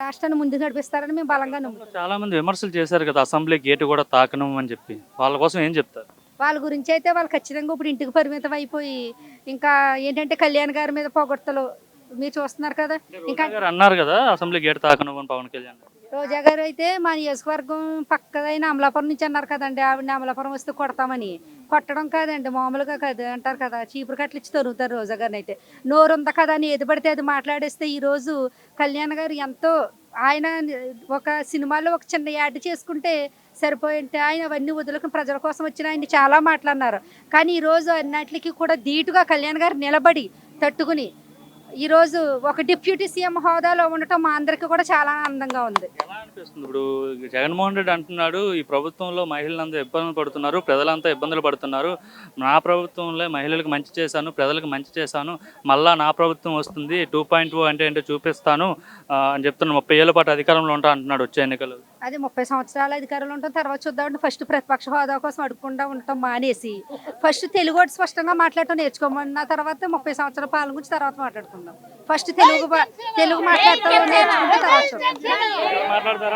రాష్ట్రాన్ని ముందుకు నడిపిస్తారని మేము బలంగా నమ్ముతాం. చాలా మంది విమర్శలు చేశారు కదా, అసెంబ్లీ గేటు కూడా తాకను అని చెప్పి. వాళ్ళ కోసం ఏం చెప్తారు? వాళ్ళ గురించి అయితే వాళ్ళు ఖచ్చితంగా ఇప్పుడు ఇంటికి పరిమితం అయిపోయి ఇంకా ఏంటంటే కళ్యాణ్ గారి మీద పొగడ్తలు మీరు చూస్తున్నారు కదా. అంటే ఇంకా రోజా గారు అన్నారు కదా, అసెంబ్లీ గేటు తాకను అని పవన్ కళ్యాణ్. రోజా గారు అయితే మా నియోజకవర్గం పక్కదైన అమలాపురం నుంచి అన్నారు కదండి, ఆవిడని అమలాపురం వస్తే కొడతామని. కొట్టడం కాదండి, మామూలుగా కాదు అంటారు కదా, చీపురు కట్టలు ఇచ్చి తరుగుతారు రోజా గారిని. అయితే నోరు ఉందా కదా అని ఏది పడితే అది మాట్లాడేస్తే ఈరోజు కళ్యాణ్ గారు ఎంతో ఆయన ఒక సినిమాలో ఒక చిన్న యాడ్ చేసుకుంటే సరిపోయింటే ఆయన అవన్నీ వదులుకుని ప్రజల కోసం వచ్చిన ఆయన చాలా మాట్లాడినారు. కానీ ఈరోజు అన్నిటికీ కూడా ధీటుగా కళ్యాణ్ గారు నిలబడి తట్టుకుని ఈరోజు ఒక డిప్యూటీ సీఎం హోదాలో ఉండటం మా అందరికీ కూడా చాలా ఆనందంగా ఉంది. ఎలా అనిపిస్తుంది ఇప్పుడు? జగన్మోహన్ రెడ్డి అంటున్నాడు, ఈ ప్రభుత్వంలో మహిళలంతా ఇబ్బందులు పడుతున్నారు, ప్రజలంతా ఇబ్బందులు పడుతున్నారు. నా ప్రభుత్వంలో మహిళలకు మంచి చేశాను, ప్రజలకు మంచి చేశాను, మళ్ళా నా ప్రభుత్వం వస్తుంది, 2.0 అంటే ఏంటో చూపిస్తాను అని చెప్తున్నా. 30 ఏళ్ల పాటు అధికారంలో ఉంటా అంటున్నాడు వచ్చే ఎన్నికలు. అది 30 సంవత్సరాల అధికారంలో ఉంటాం, తర్వాత చూద్దామంటే ఫస్ట్ ప్రతిపక్ష హోదా కోసం అడుక్కుండా ఉండటం మానేసి ఫస్ట్ తెలుగు ఒకటి స్పష్టంగా మాట్లాడటం నేర్చుకోమన్న తర్వాత 30 సంవత్సరాల పాలన గురించి తర్వాత మాట్లాడుకుందాం. ఫస్ట్ తెలుగు మాట్లాడటం నేర్చుకుంటే తర్వాత చూద్దాం. మాట్లాడతారా?